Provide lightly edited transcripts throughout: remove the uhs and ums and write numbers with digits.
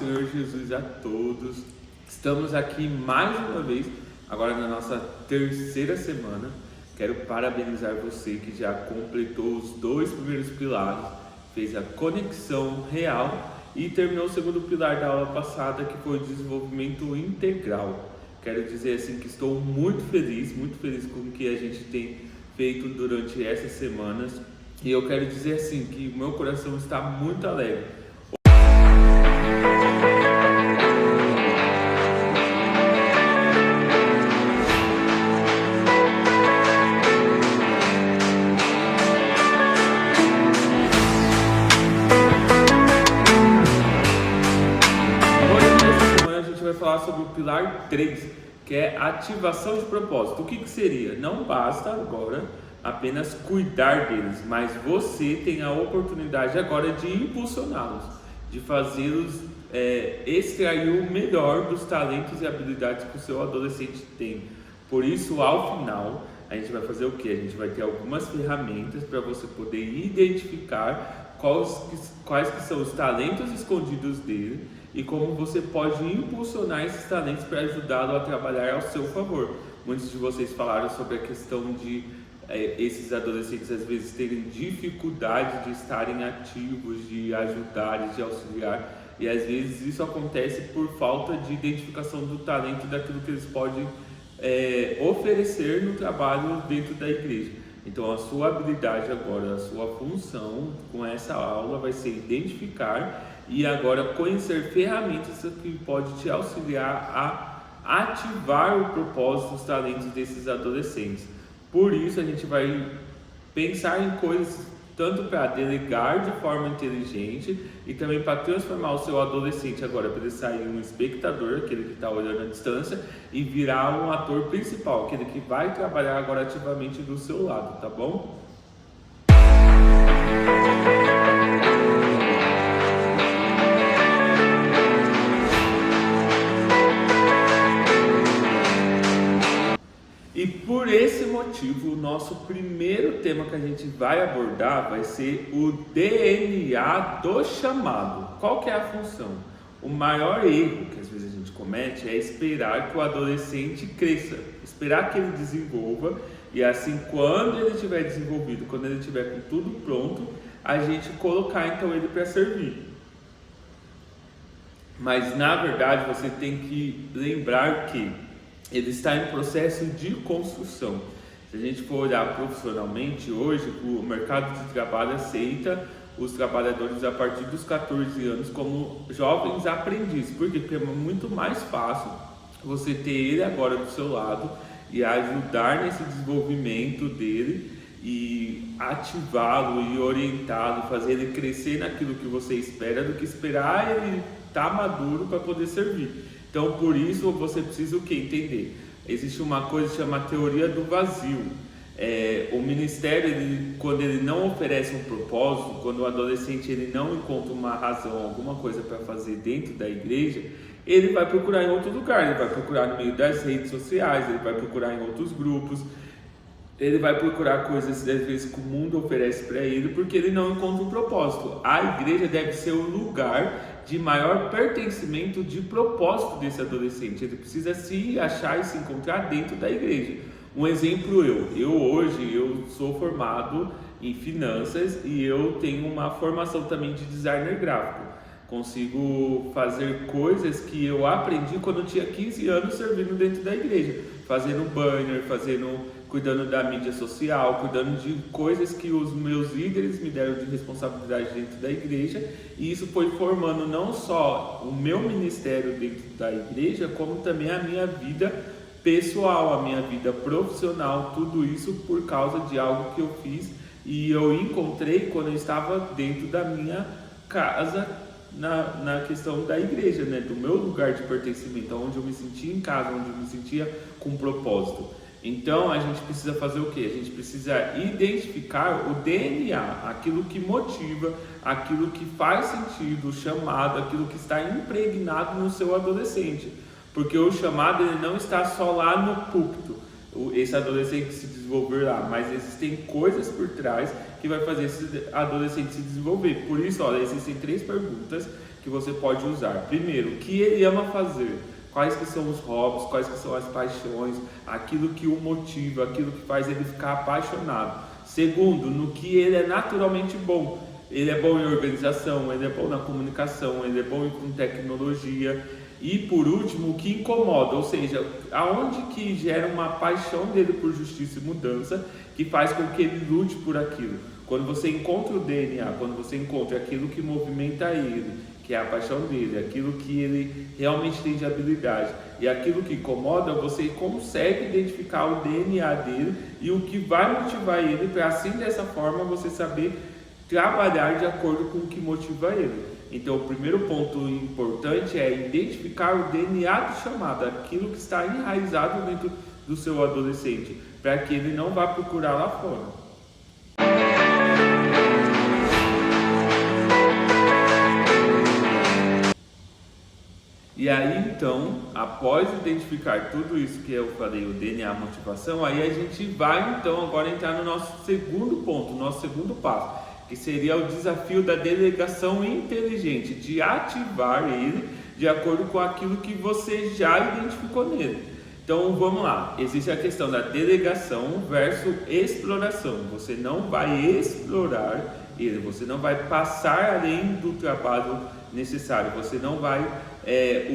Senhor Jesus a todos. Estamos aqui mais uma vez, agora na nossa terceira semana. Quero parabenizar você que já completou os 2 primeiros pilares, fez a conexão real e terminou o segundo pilar da aula passada, que foi o desenvolvimento integral. Quero dizer assim que estou muito feliz com o que a gente tem feito durante essas semanas. E eu quero dizer assim que o meu coração está muito alegre. Falar sobre o pilar 3, que é ativação de propósito. O que seria? Não basta agora apenas cuidar deles, mas você tem a oportunidade agora de impulsioná-los, de fazê-los extrair o melhor dos talentos e habilidades que o seu adolescente tem. Por isso, ao final, a gente vai fazer o que? A gente vai ter algumas ferramentas para você poder identificar quais que são os talentos escondidos dele e como você pode impulsionar esses talentos para ajudá-lo a trabalhar ao seu favor. Muitos de vocês falaram sobre a questão de esses adolescentes às vezes terem dificuldade de estarem ativos, de ajudar, de auxiliar, e às vezes isso acontece por falta de identificação do talento, daquilo que eles podem oferecer no trabalho dentro da igreja. Então a sua habilidade agora, a sua função com essa aula vai ser identificar e agora conhecer ferramentas que pode te auxiliar a ativar o propósito, os talentos desses adolescentes. Por isso a gente vai pensar em coisas tanto para delegar de forma inteligente e também para transformar o seu adolescente agora, para ele sair um espectador, aquele que está olhando à distância, e virar um ator principal, aquele que vai trabalhar agora ativamente do seu lado, tá bom? E por esse motivo, o nosso primeiro tema que a gente vai abordar vai ser o DNA do chamado. Qual que é a função? O maior erro que às vezes a gente comete é esperar que o adolescente cresça, esperar que ele desenvolva, e assim quando ele estiver desenvolvido, quando ele estiver com tudo pronto, a gente colocar então ele para servir. Mas na verdade você tem que lembrar que ele está em processo de construção. Se a gente for olhar profissionalmente, hoje o mercado de trabalho aceita os trabalhadores a partir dos 14 anos como jovens aprendizes. Por quê? Porque é muito mais fácil você ter ele agora do seu lado e ajudar nesse desenvolvimento dele e ativá-lo e orientá-lo, fazer ele crescer naquilo que você espera, do que esperar ele estar maduro para poder servir. Então, por isso, você precisa o que? Entender. Existe uma coisa que chama teoria do vazio. O ministério, quando ele não oferece um propósito, quando o adolescente ele não encontra uma razão, alguma coisa para fazer dentro da igreja, ele vai procurar em outro lugar, ele vai procurar no meio das redes sociais, ele vai procurar em outros grupos, ele vai procurar coisas às vezes que o mundo oferece para ele, porque ele não encontra um propósito. A igreja deve ser o lugar de maior pertencimento de propósito desse adolescente. Ele precisa se achar e se encontrar dentro da igreja. Um exemplo, hoje eu sou formado em finanças e eu tenho uma formação também de designer gráfico. Consigo fazer coisas que eu aprendi quando eu tinha 15 anos servindo dentro da igreja, fazendo banner, cuidando da mídia social, cuidando de coisas que os meus líderes me deram de responsabilidade dentro da igreja, e isso foi formando não só o meu ministério dentro da igreja, como também a minha vida pessoal, a minha vida profissional, tudo isso por causa de algo que eu fiz e eu encontrei quando eu estava dentro da minha casa, na questão da igreja, né? Do meu lugar de pertencimento, onde eu me sentia em casa, onde eu me sentia com propósito. Então a gente precisa fazer o que? A gente precisa identificar o DNA, aquilo que motiva, aquilo que faz sentido, o chamado, aquilo que está impregnado no seu adolescente. Porque o chamado ele não está só lá no púlpito, esse adolescente se desenvolver lá, mas existem coisas por trás que vai fazer esse adolescente se desenvolver. Por isso, olha, existem 3 perguntas que você pode usar. Primeiro, o que ele ama fazer, quais que são os hobbies, quais que são as paixões, aquilo que o motiva, aquilo que faz ele ficar apaixonado. Segundo, no que ele é naturalmente bom. Ele é bom em organização, ele é bom na comunicação, ele é bom com tecnologia. E por último, o que incomoda, ou seja, aonde que gera uma paixão dele por justiça e mudança, que faz com que ele lute por aquilo. Quando você encontra o DNA, quando você encontra aquilo que movimenta ele, que é a paixão dele, aquilo que ele realmente tem de habilidade e aquilo que incomoda, você consegue identificar o DNA dele e o que vai motivar ele, para assim dessa forma você saber trabalhar de acordo com o que motiva ele. Então o primeiro ponto importante é identificar o DNA do chamado, aquilo que está enraizado dentro do seu adolescente, para que ele não vá procurar lá fora. E aí então, após identificar tudo isso que eu falei, o DNA, a motivação, aí a gente vai então agora entrar no nosso segundo ponto, nosso segundo passo, que seria o desafio da delegação inteligente, de ativar ele de acordo com aquilo que você já identificou nele. Então vamos lá, existe a questão da delegação versus exploração. Você não vai explorar ele, você não vai passar além do trabalho necessário, você não vai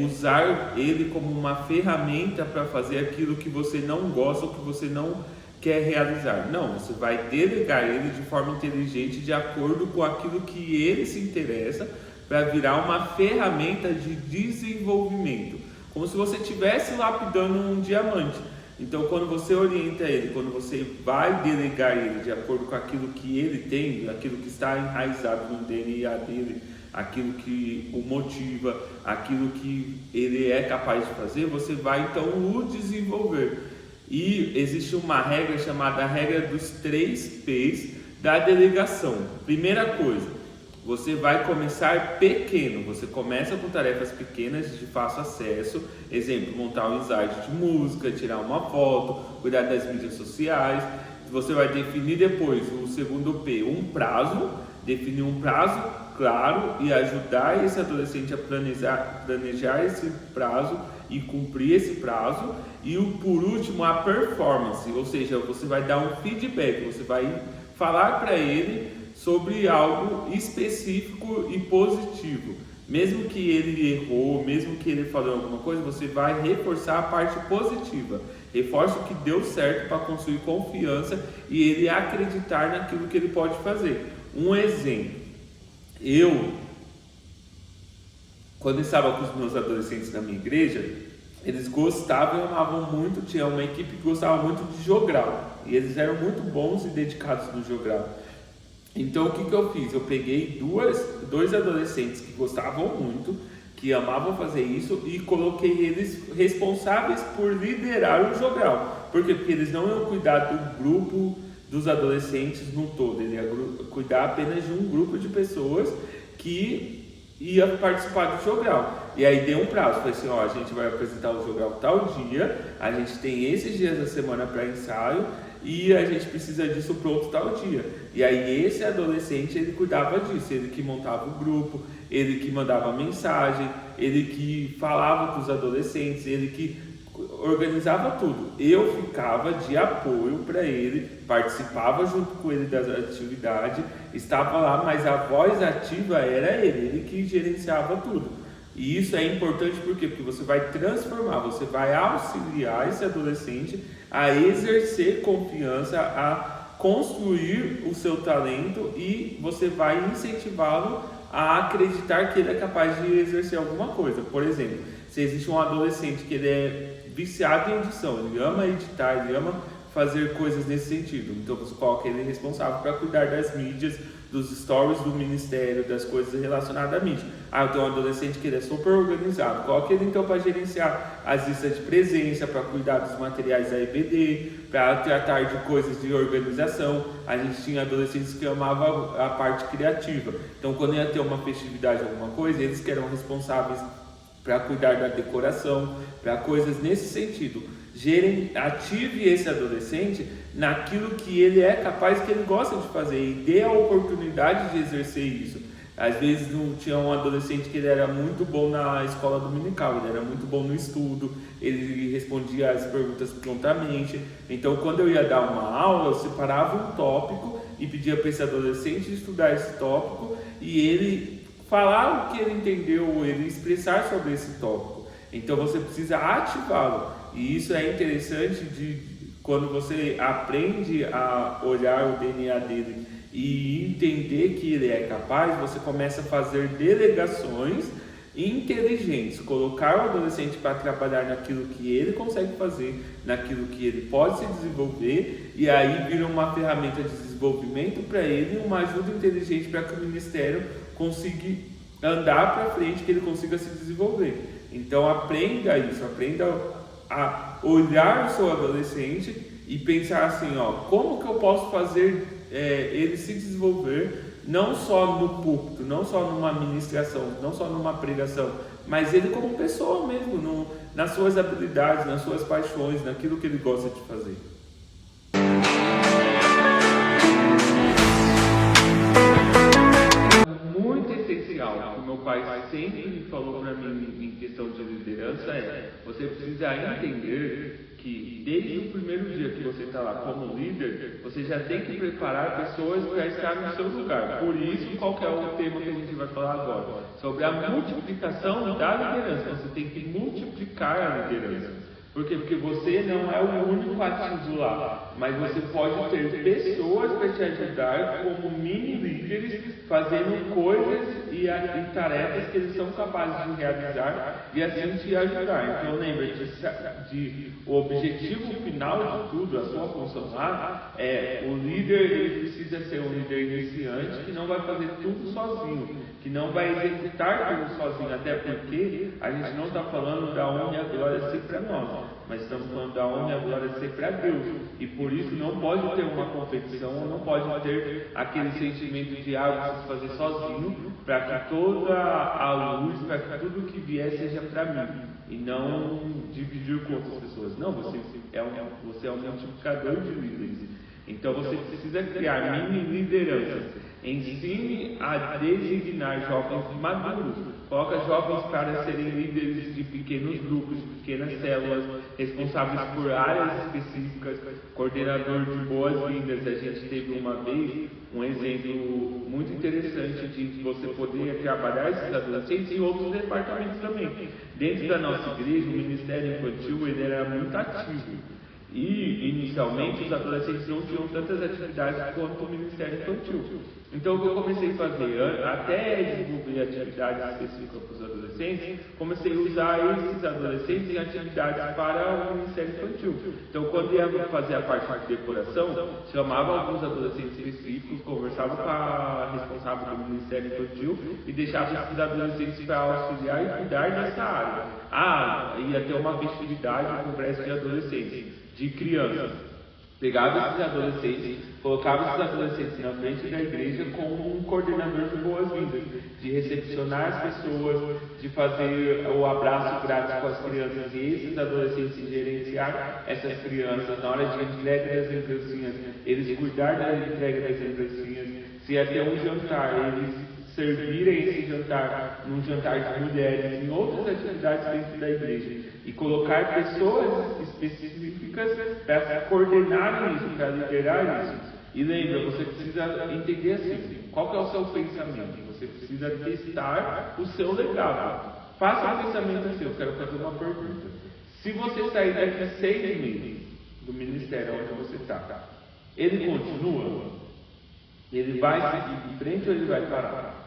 usar ele como uma ferramenta para fazer aquilo que você não gosta ou que você não quer realizar. Não, você vai delegar ele de forma inteligente, de acordo com aquilo que ele se interessa, para virar uma ferramenta de desenvolvimento, como se você estivesse lapidando um diamante. Então quando você orienta ele, quando você vai delegar ele de acordo com aquilo que ele tem, aquilo que está enraizado no DNA dele, aquilo que o motiva, aquilo que ele é capaz de fazer, você vai então o desenvolver. E existe uma regra chamada regra dos 3 P's da delegação. Primeira coisa, você vai começar pequeno, você começa com tarefas pequenas de fácil acesso, exemplo, montar um ensaio de música, tirar uma foto, cuidar das mídias sociais. Você vai definir depois, o segundo P, um prazo, definir um prazo claro e ajudar esse adolescente a planejar esse prazo e cumprir esse prazo. E por último, a performance, ou seja, você vai dar um feedback, você vai falar para ele sobre algo específico e positivo. Mesmo que ele errou, mesmo que ele falou alguma coisa, você vai reforçar a parte positiva. Reforça o que deu certo para construir confiança e ele acreditar naquilo que ele pode fazer. Um exemplo. Quando estava com os meus adolescentes na minha igreja, eles gostavam e amavam muito, tinha uma equipe que gostava muito de jogral, e eles eram muito bons e dedicados no jogral. Então o que eu fiz? Eu peguei dois adolescentes que gostavam muito, que amavam fazer isso, e coloquei eles responsáveis por liderar o jogral. Por quê? Porque eles não iam cuidar do grupo dos adolescentes no todo, ele ia cuidar apenas de um grupo de pessoas que ia participar do jogral. E aí deu um prazo, falei assim, a gente vai apresentar o jogral tal dia, a gente tem esses dias da semana para ensaio e a gente precisa disso pronto tal dia. E aí esse adolescente, ele cuidava disso, ele que montava o grupo, ele que mandava mensagem, ele que falava com os adolescentes, ele que organizava tudo. Eu ficava de apoio para ele, participava junto com ele das atividades, estava lá, mas a voz ativa era ele que gerenciava tudo. E isso é importante por quê? Porque você vai transformar, você vai auxiliar esse adolescente a exercer confiança, a construir o seu talento, e você vai incentivá-lo a acreditar que ele é capaz de exercer alguma coisa. Por exemplo, se existe um adolescente que ele é viciado em edição, ele ama editar, ele ama fazer coisas nesse sentido, então você coloca ele responsável para cuidar das mídias, dos stories do ministério, das coisas relacionadas à mídia. Eu tenho um adolescente que ele é super organizado, coloca ele então para gerenciar as listas de presença, para cuidar dos materiais da EBD, para tratar de coisas de organização. A gente tinha adolescentes que amavam a parte criativa, então quando ia ter uma festividade, alguma coisa, eles que eram responsáveis para cuidar da decoração, para coisas nesse sentido. Ative esse adolescente naquilo que ele é capaz, que ele gosta de fazer, e dê a oportunidade de exercer isso. Às vezes não tinha um adolescente que ele era muito bom na escola dominical, ele era muito bom no estudo, ele respondia as perguntas prontamente. Então, quando eu ia dar uma aula, eu separava um tópico e pedia para esse adolescente estudar esse tópico e ele falar o que ele entendeu, ele expressar sobre esse tópico. Então, você precisa ativá-lo. E isso é interessante quando você aprende a olhar o DNA dele e entender que ele é capaz, você começa a fazer delegações inteligentes, colocar o adolescente para trabalhar naquilo que ele consegue fazer, naquilo que ele pode se desenvolver, e aí vira uma ferramenta de desenvolvimento para ele, uma ajuda inteligente para que o ministério consiga andar para frente, que ele consiga se desenvolver. Então aprenda isso, aprenda a olhar o seu adolescente e pensar assim, como que eu posso fazer ele se desenvolver, não só no púlpito, não só numa ministração, não só numa pregação, mas ele como pessoa mesmo, nas suas habilidades, nas suas paixões, naquilo que ele gosta de fazer. Muito essencial, que o meu pai sempre falou para mim em questão de liderança você precisa entender que desde o primeiro dia que você está lá como líder, você já tem que preparar pessoas para estar no seu lugar. Por isso, qual que é o tema que a gente vai falar agora? Sobre a multiplicação da liderança. Você tem que multiplicar a liderança. Por quê? Porque você não é o único ativo lá, mas você pode ter pessoas para te ajudar como mini líderes, fazendo coisas e tarefas que eles são capazes de realizar e assim te ajudar. Então lembra o objetivo final de tudo, a sua função lá, o líder ele precisa ser um líder iniciante que não vai fazer tudo sozinho, que não vai executar tudo sozinho, até porque a gente não está falando da honra e a glória ser para nós, mas estamos falando da honra e a glória ser para Deus, e por isso não pode ter uma competição, não pode ter aquele sentimento de preciso fazer sozinho, para que toda a luz, para que tudo que vier seja para mim, e não dividir com outras pessoas. Não, você é um multiplicador de líderes. Então você precisa criar mini lideranças. Ensine a designar jovens maduros. Coloca jovens para serem líderes de pequenos grupos, de pequenas células, responsáveis por áreas específicas, coordenador de boas-vindas. A gente teve uma vez um exemplo muito interessante de você poder trabalhar esses adolescentes em outros departamentos também. Dentro da nossa igreja, o Ministério Infantil ele era muito ativo. E, inicialmente, os adolescentes não tinham tantas atividades quanto o Ministério Infantil. Então, o que eu comecei a fazer? Até desenvolver atividades específicas para os adolescentes, comecei a usar esses adolescentes em atividades para o Ministério Infantil. Então, quando ia fazer a parte de decoração, chamava alguns adolescentes específicos, conversava com a responsável do Ministério Infantil e deixava esses adolescentes para auxiliar e cuidar dessa área. Ia ter uma festividade, um congresso de adolescentes, de crianças. Pegava esses adolescentes, colocava esses adolescentes na frente da igreja como um coordenador de boas-vindas, de recepcionar as pessoas, de fazer o abraço grátis com as crianças e esses adolescentes gerenciar essas crianças na hora de entrega das lembrancinhas, eles cuidar da entrega das lembrancinhas, se ia ter um jantar, eles servirem esse jantar num jantar de mulheres, em outras atividades dentro da igreja, e colocar pessoas específicas para coordenar isso, para liderar isso. E lembra, você precisa entender assim, qual que é o seu pensamento? Você precisa testar o seu legado. Faça um pensamento assim, eu quero fazer uma pergunta. Se você sair daqui 6 meses do ministério onde você está, ele continua? Ele vai seguir em frente ou ele vai parar?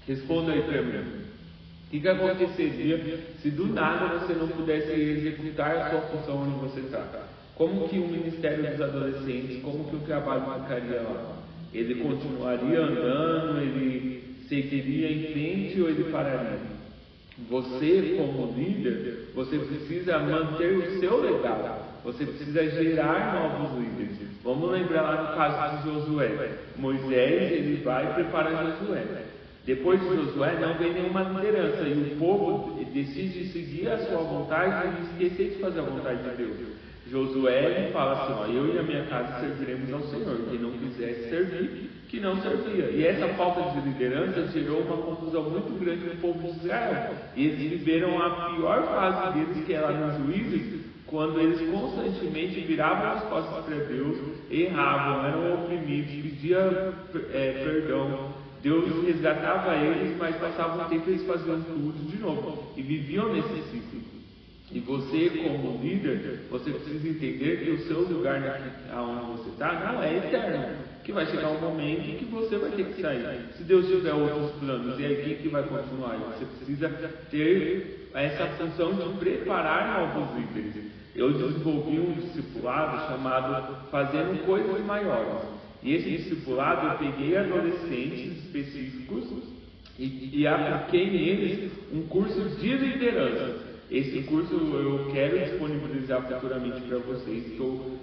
Responda aí para mim. O que aconteceria se do nada você não pudesse executar a sua função onde você está? Como que o Ministério dos Adolescentes, como que o trabalho ficaria lá? Ele continuaria andando, ele seguiria em frente ou ele pararia? Você, como líder, você precisa manter o seu legado. Você precisa gerar novos líderes. Vamos lembrar lá no caso de Josué. Moisés, ele vai preparar Josué. Depois de Josué não vem nenhuma liderança e o povo decide seguir a sua vontade e esquecer de fazer a vontade de Deus. Josué fala assim, ó, eu e a minha casa serviremos ao Senhor, quem não quisesse servir, que não servia. E essa falta de liderança gerou uma confusão muito grande no povo de Israel. E eles viveram a pior fase deles, que é lá nos Juízes, quando eles constantemente viravam as costas para Deus, erravam, eram oprimidos, pediam perdão. Deus resgatava eles, mas passava um tempo e eles faziam tudo de novo. E viviam nesse ciclo. E você, como líder, você precisa entender que o seu lugar onde você está não é eterno. Que vai chegar um momento em que você vai ter que sair. Se Deus tiver outros planos, e aí quem que vai continuar? Você precisa ter essa função de preparar novos líderes. Eu desenvolvi um discipulado chamado Fazendo Coisas Maiores. E esse discipulado eu peguei adolescentes específicos e apliquei neles um curso de liderança. Esse curso eu quero disponibilizar futuramente para vocês. Estou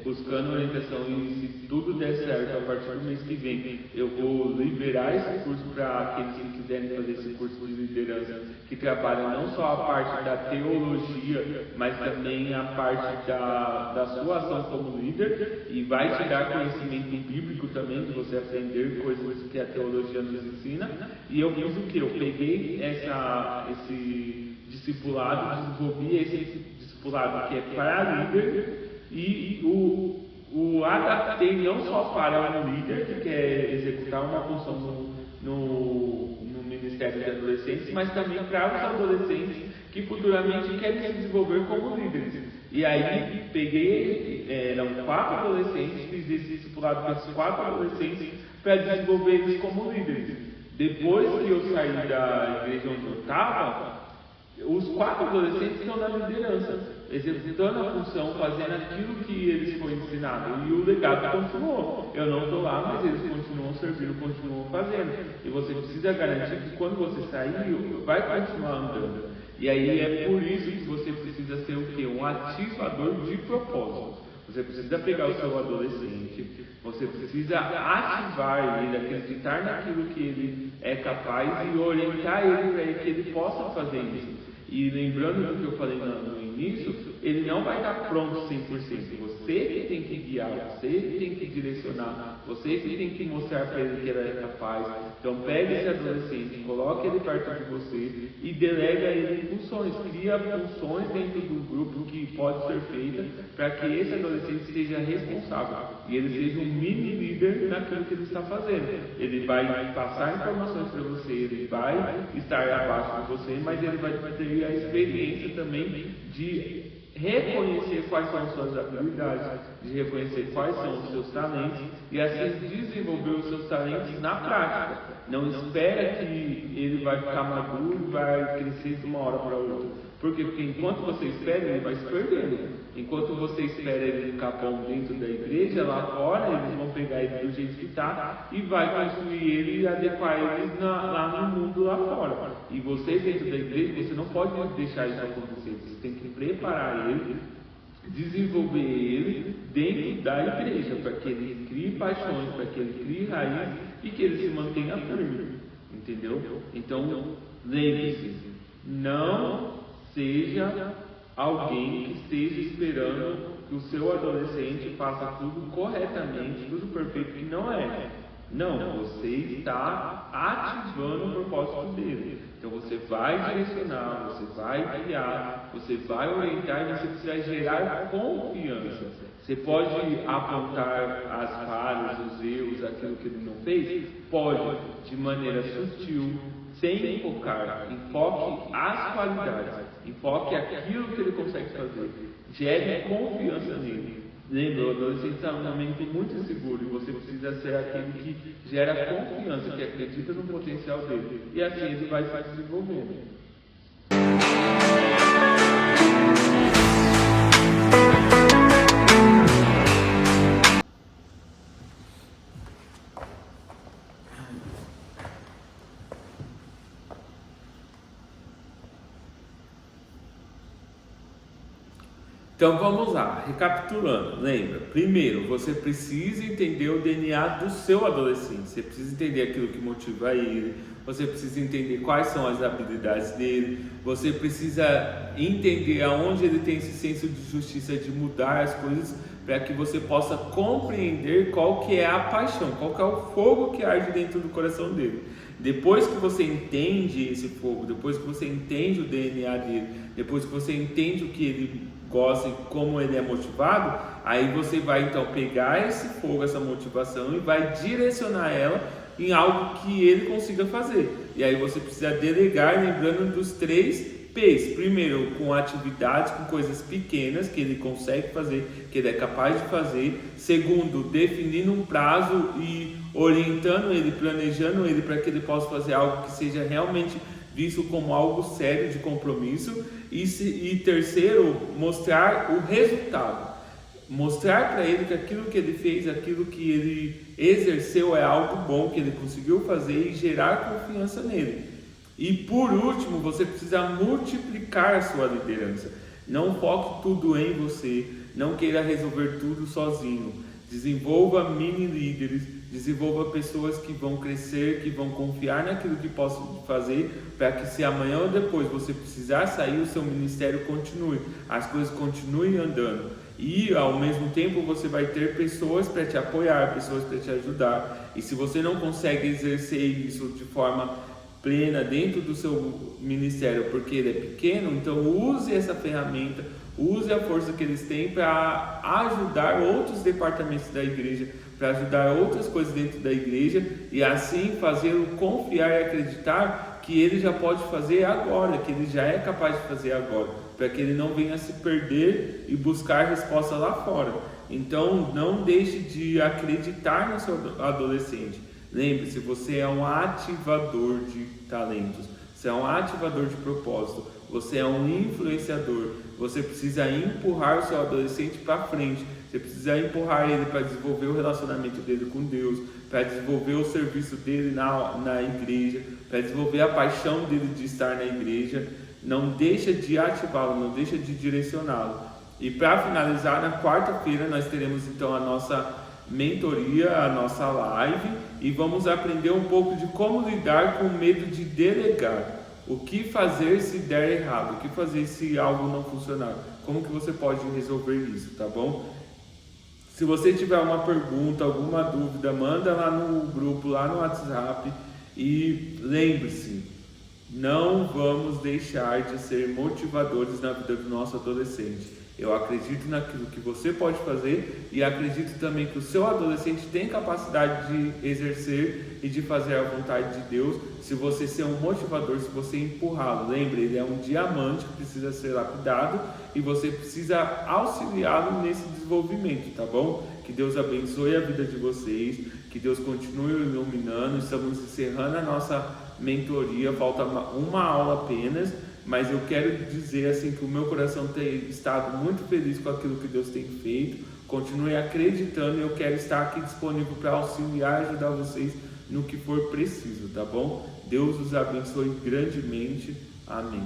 buscando orientação e se tudo der certo, a partir do mês que vem, eu vou liberar esse curso para aqueles que quiserem fazer esse curso de liderança, que trabalham não só a parte da teologia, mas também a parte da sua ação como líder, e vai te dar conhecimento bíblico também, de você aprender coisas que a teologia nos ensina. E eu fiz o que? Eu peguei esse discipulado, desenvolvi esse discipulado que é para líder e o adaptei não só para um líder que quer executar uma função no Ministério de Adolescentes, mas também para os adolescentes que futuramente querem se desenvolver como líderes. E aí peguei, eram 4 adolescentes, fiz esse discipulado para esses 4 adolescentes para desenvolver eles como líderes. Depois que eu saí da igreja onde eu estava, os 4 adolescentes estão na liderança, executando a função, fazendo aquilo que eles foram ensinados. E o legado continuou. Eu não estou lá, mas eles continuam servindo, continuam fazendo. E você precisa garantir que quando você sair, vai continuar andando. E aí é por isso que você precisa ser o quê? Um ativador de propósito. Você precisa pegar o seu adolescente, você precisa ativar ele, acreditar naquilo que ele é capaz e orientar ele para que ele possa fazer isso. E lembrando do que eu falei no início, ele não vai estar pronto 100%. Você que tem que guiar, você que tem que direcionar, você que tem que mostrar para ele que ele é capaz. Então pegue esse adolescente, coloque ele perto de você e delega ele funções. Cria funções dentro do grupo que pode ser feita para que esse adolescente seja responsável e ele seja um mini líder naquilo que ele está fazendo. Ele vai passar informações para você, ele vai estar abaixo de você, mas ele vai ter a experiência também de reconhecer quais são as suas habilidades, de reconhecer quais são os seus talentos e assim desenvolver os seus talentos na prática. Não espera que ele vai ficar maduro e vai crescer de uma hora para outra. Por quê? Porque enquanto você espera, ele vai se perdendo. Enquanto você espera ele ficar bom dentro da igreja, lá fora, eles vão pegar ele do jeito que está e vai construir ele e adequar ele lá no mundo lá fora. E você dentro da igreja, você não pode deixar isso acontecer. Você tem que preparar ele, desenvolver ele dentro da igreja, para que ele crie paixões, para que ele crie raiz e que ele se mantenha firme. Entendeu? Então, lembre-se, não seja alguém que esteja esperando que o seu adolescente faça tudo corretamente, tudo perfeito, que não é. Não, você está ativando o propósito dele. Então você vai direcionar, você vai guiar, você vai orientar e você precisa gerar confiança. Você pode apontar as falhas, os erros, aquilo que ele não fez? Pode, de maneira sutil, sem enfocar. Enfoque as qualidades, enfoque aquilo que ele consegue fazer. Gere confiança nele. Lembra, o adolescente está num momento muito inseguro e você precisa ser aquele que gera confiança, que acredita no potencial dele. E assim ele vai se desenvolvendo. Então vamos lá, recapitulando, lembra? Primeiro, você precisa entender o DNA do seu adolescente, você precisa entender aquilo que motiva ele, você precisa entender quais são as habilidades dele, você precisa entender aonde ele tem esse senso de justiça de mudar as coisas, para que você possa compreender qual que é a paixão, qual que é o fogo que arde dentro do coração dele. Depois que você entende esse fogo, depois que você entende o DNA dele, depois que você entende o que ele gosta e como ele é motivado, aí você vai então pegar esse fogo, essa motivação, e vai direcionar ela em algo que ele consiga fazer. E aí você precisa delegar, lembrando dos 3 P's. Primeiro, com atividades, com coisas pequenas que ele consegue fazer, que ele é capaz de fazer. Segundo, definindo um prazo e orientando ele, planejando ele para que ele possa fazer algo que seja realmente visto como algo sério de compromisso. E terceiro, mostrar o resultado. Mostrar para ele que aquilo que ele fez, aquilo que ele exerceu é algo bom, que ele conseguiu fazer, e gerar confiança nele. E por último, você precisa multiplicar a sua liderança. Não foque tudo em você, não queira resolver tudo sozinho. Desenvolva mini líderes, desenvolva pessoas que vão crescer, que vão confiar naquilo que possam fazer, para que se amanhã ou depois você precisar sair, o seu ministério continue, as coisas continuem andando. E ao mesmo tempo você vai ter pessoas para te apoiar, pessoas para te ajudar. E se você não consegue exercer isso de forma plena dentro do seu ministério porque ele é pequeno, então use essa ferramenta, use a força que eles têm para ajudar outros departamentos da igreja, para ajudar outras coisas dentro da igreja, e assim fazê-lo confiar e acreditar que ele já pode fazer agora, que ele já é capaz de fazer agora, para que ele não venha se perder e buscar resposta lá fora. Então não deixe de acreditar no seu adolescente. Lembre-se, você é um ativador de talentos, você é um ativador de propósito, você é um influenciador. Você precisa empurrar o seu adolescente para frente, você precisa empurrar ele para desenvolver o relacionamento dele com Deus, para desenvolver o serviço dele na igreja, para desenvolver a paixão dele de estar na igreja. Não deixa de ativá-lo, não deixa de direcioná-lo. E para finalizar, na quarta-feira nós teremos então a nossa mentoria, a nossa live, e vamos aprender um pouco de como lidar com o medo de delegar. O que fazer se der errado, o que fazer se algo não funcionar, como que você pode resolver isso, tá bom? Se você tiver uma pergunta, alguma dúvida, manda lá no grupo, lá no WhatsApp, e lembre-se, não vamos deixar de ser motivadores na vida do nosso adolescente. Eu acredito naquilo que você pode fazer e acredito também que o seu adolescente tem capacidade de exercer e de fazer a vontade de Deus, se você ser um motivador, se você empurrá-lo. Lembre, ele é um diamante que precisa ser lapidado e você precisa auxiliá-lo nesse desenvolvimento, tá bom? Que Deus abençoe a vida de vocês, que Deus continue iluminando. Estamos encerrando a nossa mentoria, falta uma aula apenas, mas eu quero dizer assim que o meu coração tem estado muito feliz com aquilo que Deus tem feito. Continue acreditando, e eu quero estar aqui disponível para auxiliar e ajudar vocês no que for preciso, tá bom? Deus os abençoe grandemente. Amém.